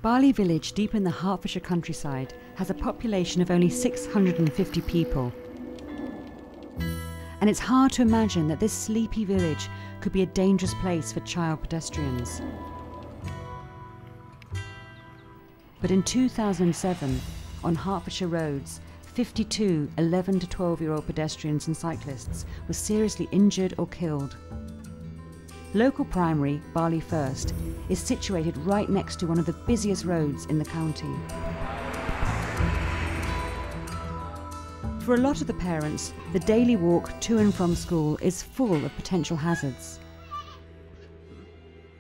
Barley Village, deep in the Hertfordshire countryside, has a population of only 650 people. And it's hard to imagine that this sleepy village could be a dangerous place for child pedestrians. But in 2007, on Hertfordshire roads, 52 11 to 12-year-old pedestrians and cyclists were seriously injured or killed. Local primary, Barley First, is situated right next to one of the busiest roads in the county. For a lot of the parents, the daily walk to and from school is full of potential hazards.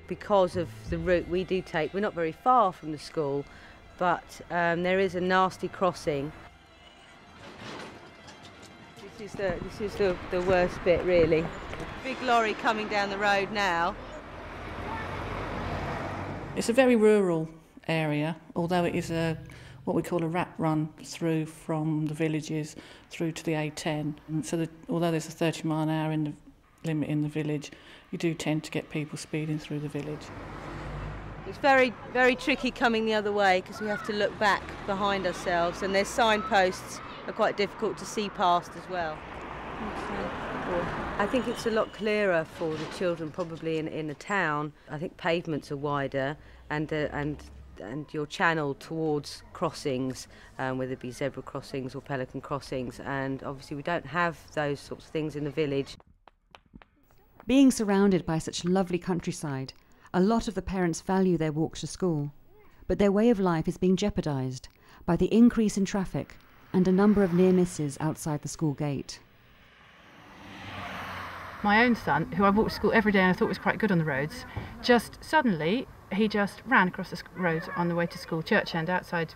Because of the route we do take, we're not very far from the school, but there is a nasty crossing. This is the worst bit, really. Big lorry coming down the road now. It's a very rural area, although it is what we call a wrap run through from the villages through to the A10. And so although there's a 30-mile-an-hour limit in the village, you do tend to get people speeding through the village. It's very, very tricky coming the other way because we have to look back behind ourselves, and their signposts are quite difficult to see past as well. I think it's a lot clearer for the children probably in a town. I think pavements are wider and you're channeled towards crossings, whether it be zebra crossings or pelican crossings, and obviously we don't have those sorts of things in the village. Being surrounded by such lovely countryside, a lot of the parents value their walks to school, but their way of life is being jeopardised by the increase in traffic and a number of near misses outside the school gate. My own son, who I walked to school every day and I thought was quite good on the roads, just suddenly he just ran across the road on the way to school, Church End, outside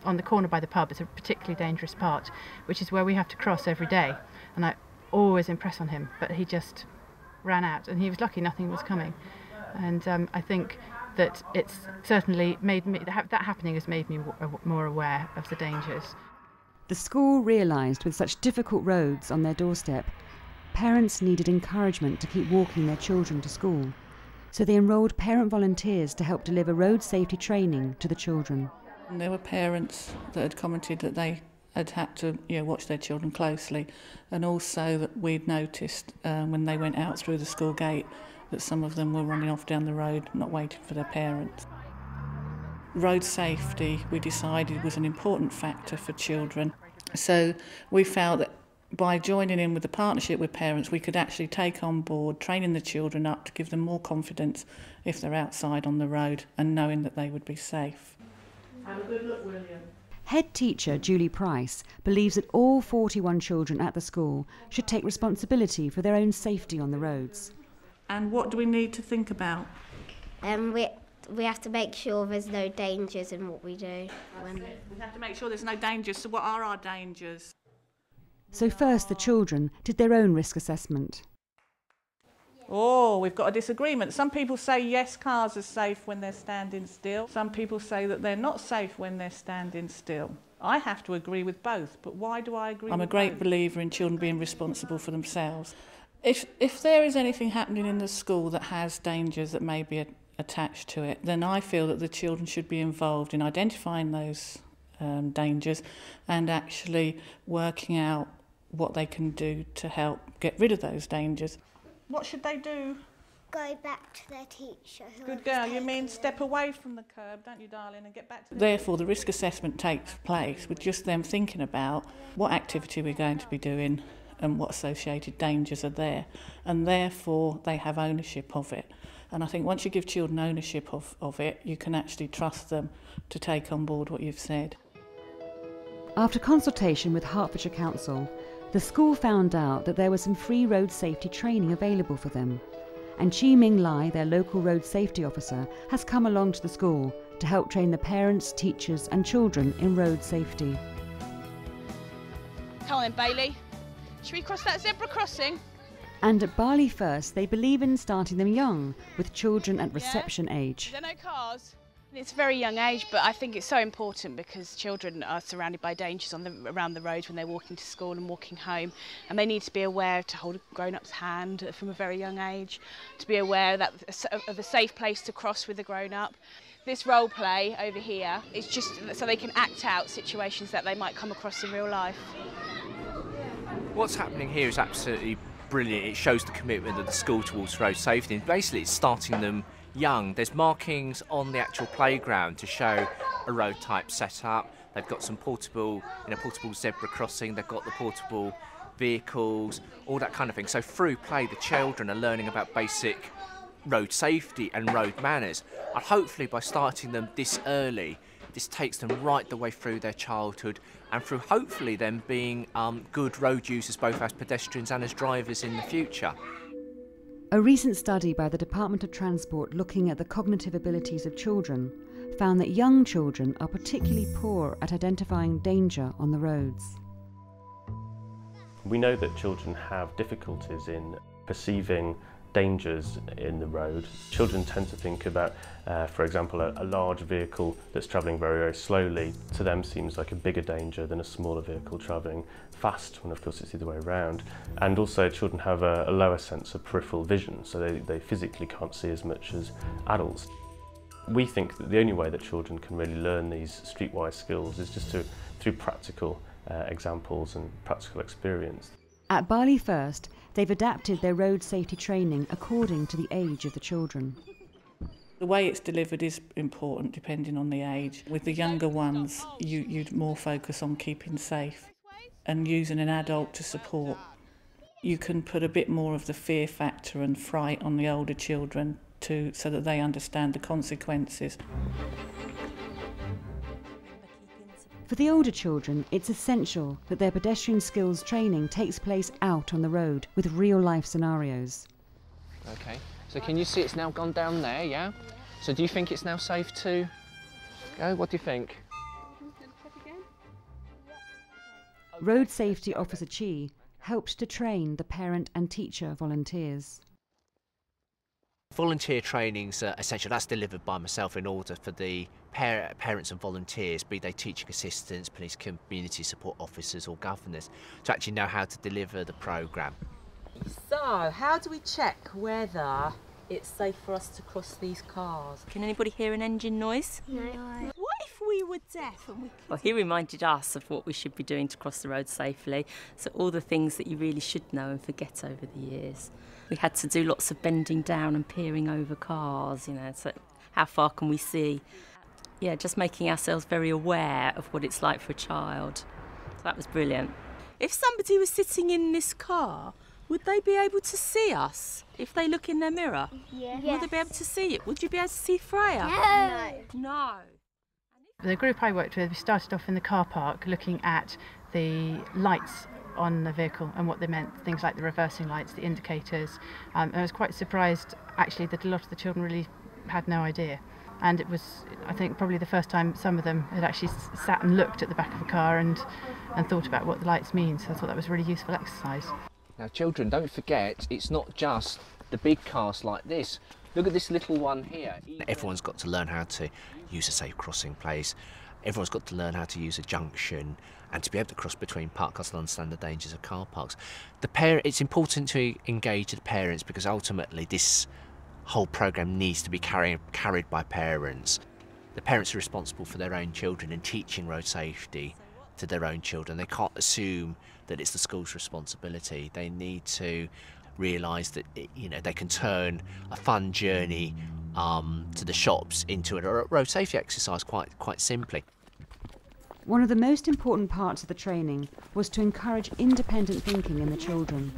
on the corner by the pub. It's a particularly dangerous part, which is where we have to cross every day, and I always impress on him, but he just ran out, and he was lucky nothing was coming. And I think that it's certainly made me, that happening has made me more aware of the dangers. The school realised with such difficult roads on their doorstep, parents needed encouragement to keep walking their children to school. So they enrolled parent volunteers to help deliver road safety training to the children. And there were parents that had commented that they had to watch their children closely, and also that we'd noticed when they went out through the school gate that some of them were running off down the road, not waiting for their parents. Road safety, we decided, was an important factor for children. So we felt that by joining in with the partnership with parents, we could actually take on board training the children up to give them more confidence if they're outside on the road and knowing that they would be safe. Have a good look, William. Head teacher Julie Price believes that all 41 children at the school should take responsibility for their own safety on the roads. And what do we need to think about? We have to make sure there's no dangers in what we do. We have to make sure there's no dangers. So what are our dangers? So first the children did their own risk assessment. Oh, we've got a disagreement. Some people say yes, cars are safe when they're standing still. Some people say that they're not safe when they're standing still. I have to agree with both, but why do I agree with both? I'm a great believer in children being responsible for themselves. If there is anything happening in the school that has dangers that may be attached to it, then I feel that the children should be involved in identifying those dangers and actually working out what they can do to help get rid of those dangers. What should they do? Go back to their teacher. Good girl, you mean step away from the curb, don't you, darling, and get back to Therefore, the risk assessment takes place with just them thinking about what activity we're going to be doing and what associated dangers are there, and therefore they have ownership of it. And I think once you give children ownership of it, you can actually trust them to take on board what you've said. After consultation with Hertfordshire Council, the school found out that there was some free road safety training available for them, and Chi Ming Lai, their local road safety officer, has come along to the school to help train the parents, teachers and children in road safety. Come on then, Bailey. Should we cross that zebra crossing? And at Barley First, they believe in starting them young, with children at reception age. Is there no cars? It's a very young age, but I think it's so important because children are surrounded by dangers around the roads when they're walking to school and walking home, and they need to be aware to hold a grown-up's hand from a very young age, to be aware of a safe place to cross with a grown-up. This role play over here is just so they can act out situations that they might come across in real life. What's happening here is absolutely brilliant. It shows the commitment of the school towards road safety, and basically it's starting them young. There's markings on the actual playground to show a road type setup. They've got some portable zebra crossing, they've got the portable vehicles, all that kind of thing. So through play, the children are learning about basic road safety and road manners. And hopefully by starting them this early, this takes them right the way through their childhood and through hopefully them being good road users both as pedestrians and as drivers in the future. A recent study by the Department of Transport looking at the cognitive abilities of children found that young children are particularly poor at identifying danger on the roads. We know that children have difficulties in perceiving dangers in the road. Children tend to think about, for example, a large vehicle that's travelling very, very slowly to them seems like a bigger danger than a smaller vehicle travelling fast, when of course it's the other way around. And also children have a lower sense of peripheral vision, so they physically can't see as much as adults. We think that the only way that children can really learn these streetwise skills is just through practical examples and practical experience. At Barley First, they've adapted their road safety training according to the age of the children. The way it's delivered is important depending on the age. With the younger ones, you'd more focus on keeping safe and using an adult to support. You can put a bit more of the fear factor and fright on the older children so that they understand the consequences. For the older children, it's essential that their pedestrian skills training takes place out on the road with real-life scenarios. Okay, so can you see it's now gone down there, yeah? So do you think it's now safe to go? What do you think? Road Safety Officer Chi helped to train the parent and teacher volunteers. Volunteer training's essential. That's delivered by myself in order for the parents and volunteers, be they teaching assistants, police community support officers or governors, to actually know how to deliver the programme. So, how do we check whether it's safe for us to cross these cars? Can anybody hear an engine noise? No. What if we were deaf and we could... Well, he reminded us of what we should be doing to cross the road safely, so all the things that you really should know and forget over the years. We had to do lots of bending down and peering over cars, you know, so how far can we see? Yeah, just making ourselves very aware of what it's like for a child. So that was brilliant. If somebody was sitting in this car, would they be able to see us if they look in their mirror? Yeah. Would they be able to see it? Would you be able to see Freya? No. No. The group I worked with, we started off in the car park looking at the lights on the vehicle and what they meant, things like the reversing lights, the indicators. I was quite surprised actually that a lot of the children really had no idea. And it was, I think, probably the first time some of them had actually sat and looked at the back of a car and thought about what the lights mean. So I thought that was a really useful exercise. Now children, don't forget, it's not just the big cars like this. Look at this little one here. Everyone's got to learn how to use a safe crossing place. Everyone's got to learn how to use a junction and to be able to cross between park cars and understand the dangers of car parks. It's important to engage the parents because ultimately this whole programme needs to be carried by parents. The parents are responsible for their own children and teaching road safety to their own children. They can't assume that it's the school's responsibility. They need to realise that they can turn a fun journey to the shops into a road safety exercise quite simply. One of the most important parts of the training was to encourage independent thinking in the children.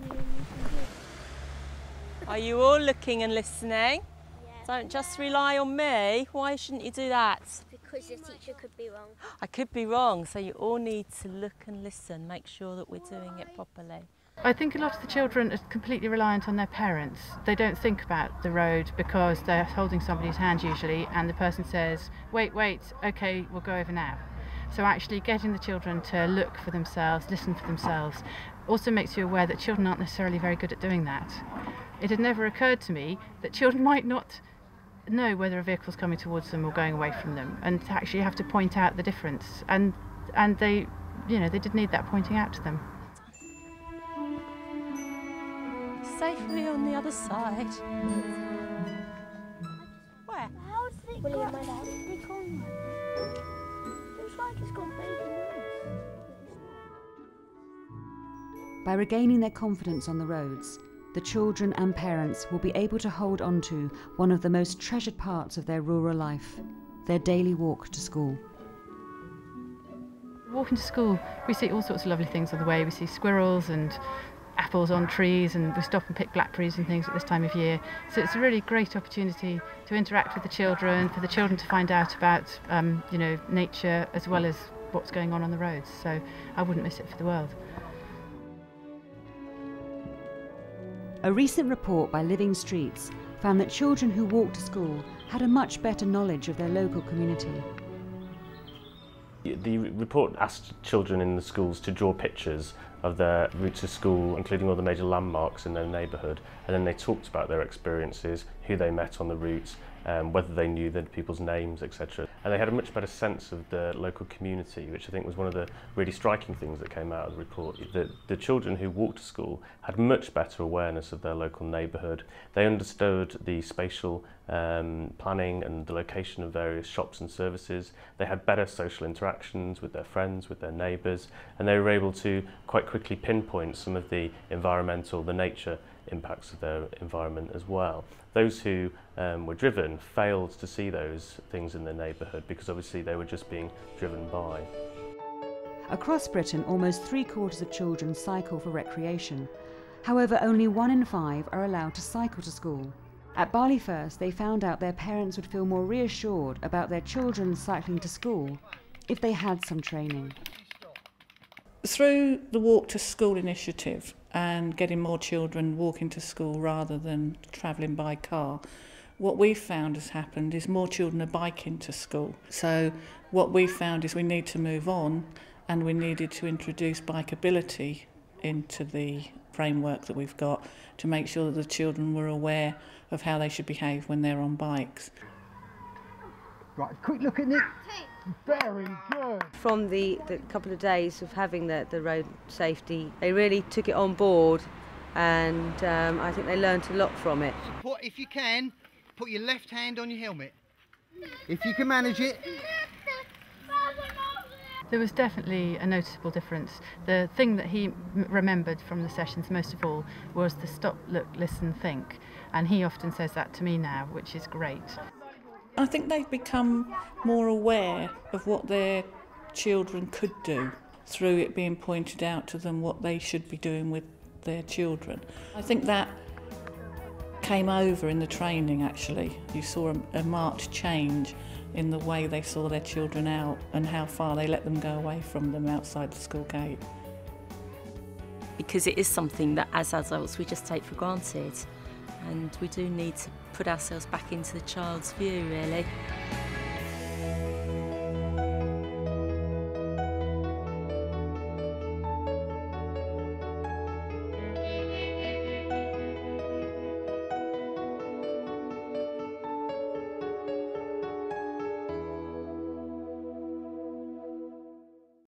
Are you all looking and listening? Yeah. Don't just rely on me. Why shouldn't you do that? Because the teacher could be wrong. I could be wrong, so you all need to look and listen, make sure that we're doing it properly. I think a lot of the children are completely reliant on their parents. They don't think about the road because they're holding somebody's hand usually and the person says, wait, okay, we'll go over now. So actually getting the children to look for themselves, listen for themselves, also makes you aware that children aren't necessarily very good at doing that. It had never occurred to me that children might not know whether a vehicle's coming towards them or going away from them, and to actually have to point out the difference. And they, they did need that pointing out to them. Safely on the other side. Where? How's it got stick on? Looks like it's got baby nose. By regaining their confidence on the roads, the children and parents will be able to hold on to one of the most treasured parts of their rural life, their daily walk to school. Walking to school, we see all sorts of lovely things on the way. We see squirrels and apples on trees, and we stop and pick blackberries and things at this time of year. So it's a really great opportunity to interact with the children, for the children to find out about nature as well as what's going on the roads. So I wouldn't miss it for the world. A recent report by Living Streets found that children who walked to school had a much better knowledge of their local community. The report asked children in the schools to draw pictures of their route to school, including all the major landmarks in their neighbourhood, and then they talked about their experiences, who they met on the route, whether they knew the people's names, etc. And they had a much better sense of the local community, which I think was one of the really striking things that came out of the report. The children who walked to school had much better awareness of their local neighbourhood. They understood the spatial planning and the location of various shops and services. They had better social interactions with their friends, with their neighbours, and they were able to quite quickly pinpoint some of the environmental, the nature impacts of their environment as well. Those who were driven failed to see those things in their neighbourhood because obviously they were just being driven by. Across Britain, almost 3/4 of children cycle for recreation. However, only 1 in 5 are allowed to cycle to school. At Barleyfirst, they found out their parents would feel more reassured about their children cycling to school if they had some training. Through the Walk to School initiative and getting more children walking to school rather than travelling by car, what we've found has happened is more children are biking to school. So what we found is we need to move on, and we needed to introduce bikeability into the framework that we've got to make sure that the children were aware of how they should behave when they're on bikes. Right, quick look at it. Very good. From the couple of days of having the road safety, they really took it on board, and I think they learnt a lot from it. If you can, put your left hand on your helmet. If you can manage it. There was definitely a noticeable difference. The thing that he remembered from the sessions most of all was the stop, look, listen, think. And he often says that to me now, which is great. I think they've become more aware of what their children could do through it being pointed out to them what they should be doing with their children. I think that came over in the training actually. You saw a marked change in the way they saw their children out and how far they let them go away from them outside the school gate. Because it is something that as adults we just take for granted, and we do need to put ourselves back into the child's view really.